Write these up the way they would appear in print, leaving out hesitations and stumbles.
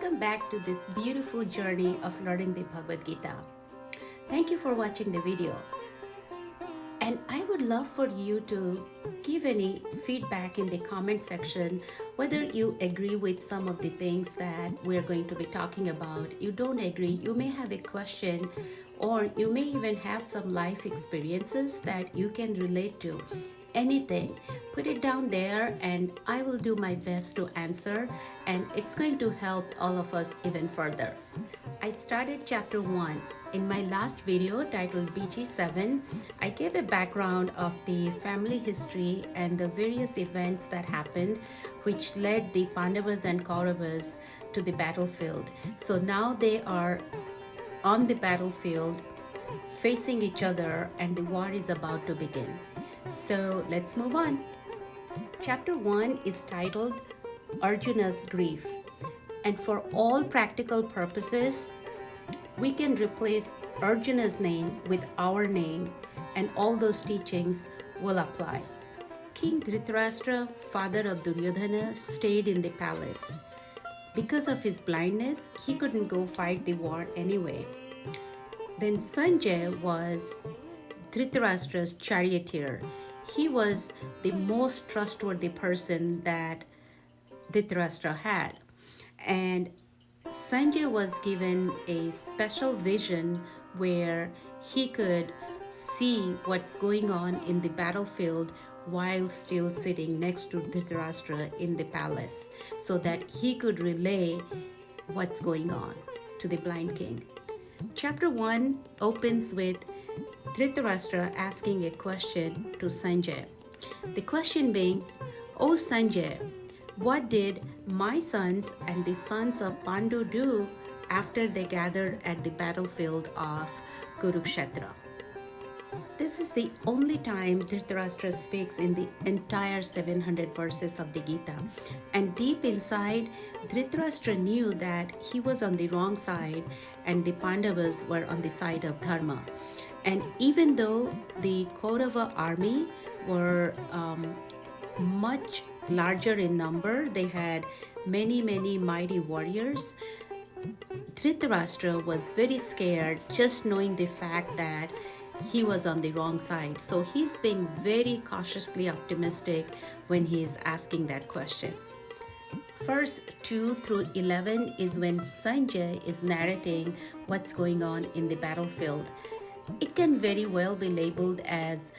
welcome back to this beautiful journey of learning the Bhagavad Gita. Thank you for watching the video. And I would love for you to give any feedback in the comment section, whether you agree with some of the things that we're going to be talking about, you don't agree, you may have a question, or you may even have some life experiences that you can relate to. Anything, put it down there and I will do my best to answer, and it's going to help all of us even further. I started chapter 1. In my last video titled BG7, I gave a background of the family history and the various events that happened which led the Pandavas and Kauravas to the battlefield. So now they are on the battlefield facing each other and the war is about to begin. So let's move on. Chapter 1 is titled Arjuna's Grief. And for all practical purposes, we can replace Arjuna's name with our name, and all those teachings will apply. King Dhritarashtra, father of Duryodhana, stayed in the palace. Because of his blindness, he couldn't go fight the war anyway. Then Sanjay was Dhritarashtra's charioteer. He was the most trustworthy person that Dhritarashtra had. And Sanjay was given a special vision where he could see what's going on in the battlefield while still sitting next to Dhritarashtra in the palace, so that he could relay what's going on to the blind king. Chapter 1 opens with Dhritarashtra asking a question to Sanjay. The question being, "O Sanjay, what did my sons and the sons of Pandu do after they gathered at the battlefield of Kurukshetra?" This is the only time Dhritarashtra speaks in the entire 700 verses of the Gita. And deep inside, Dhritarashtra knew that he was on the wrong side and the Pandavas were on the side of Dharma. And even though the Kaurava army were much larger in number, they had many mighty warriors, Dhritarashtra was very scared just knowing the fact that he was on the wrong side. So he's being very cautiously optimistic when he is asking that question. Verse 2 through 11 is when Sanjay is narrating what's going on in the battlefield. It can very well be labeled as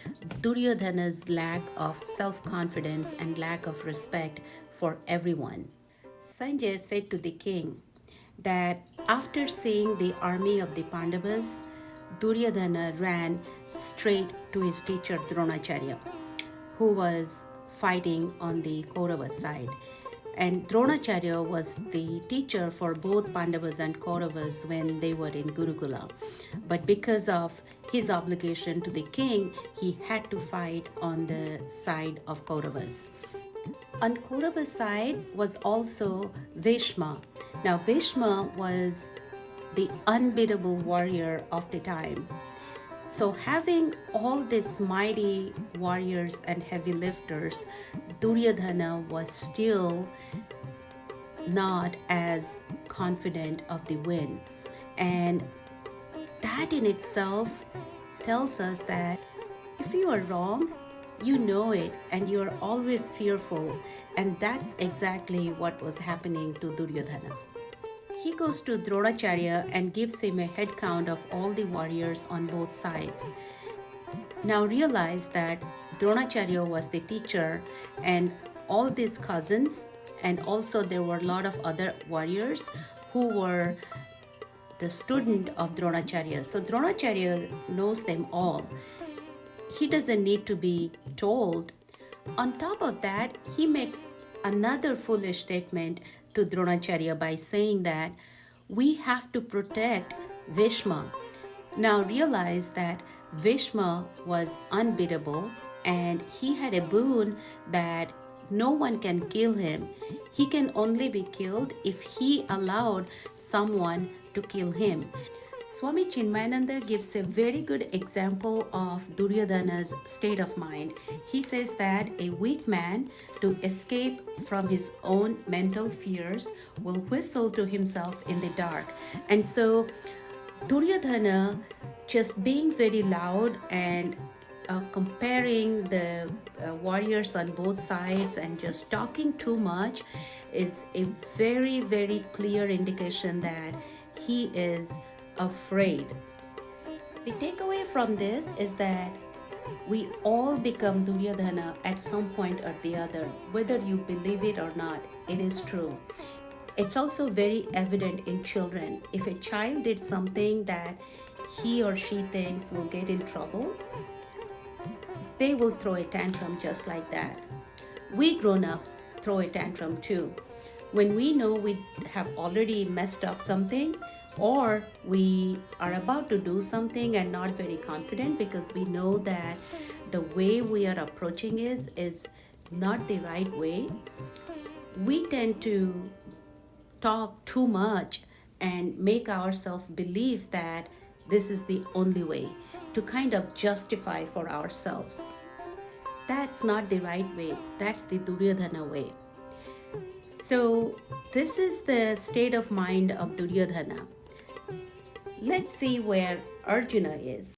Duryodhana's lack of self-confidence and lack of respect for everyone. Sanjay said to the king that after seeing the army of the Pandavas, Duryodhana ran straight to his teacher Dronacharya, who was fighting on the Kaurava side. And Dronacharya was the teacher for both Pandavas and Kauravas when they were in Gurukula. But because of his obligation to the king, he had to fight on the side of Kauravas. On Kaurava's side was also Bhishma. Now Bhishma was the unbeatable warrior of the time. So having all these mighty warriors and heavy lifters, Duryodhana was still not as confident of the win. And that in itself tells us that if you are wrong, you know it and you're always fearful. And that's exactly what was happening to Duryodhana. He goes to Dronacharya and gives him a head count of all the warriors on both sides. Now realize that Dronacharya was the teacher and all these cousins, and also there were a lot of other warriors who were the student of Dronacharya. So Dronacharya knows them all. He doesn't need to be told. On top of that, he makes another foolish statement to Dronacharya by saying that we have to protect Bhishma. Now realize that Bhishma was unbeatable and he had a boon that no one can kill him. He can only be killed if he allowed someone to kill him. Swami Chinmayananda gives a very good example of Duryodhana's state of mind. He says that a weak man, to escape from his own mental fears, will whistle to himself in the dark. And so, Duryodhana, just being very loud and comparing the warriors on both sides and just talking too much is a very, very clear indication that he is afraid. The takeaway from this is that we all become Duryodhana at some point or the other, whether you believe it or not. It is true. It's also very evident in children. If a child did something that he or she thinks will get in trouble, they will throw a tantrum just like that. We grown-ups throw a tantrum too. When we know we have already messed up something, or we are about to do something and not very confident because we know that the way we are approaching is not the right way, we tend to talk too much and make ourselves believe that this is the only way to kind of justify for ourselves. That's not the right way. That's the Duryodhana way. So, this is the state of mind of Duryodhana. Let's see where Arjuna is.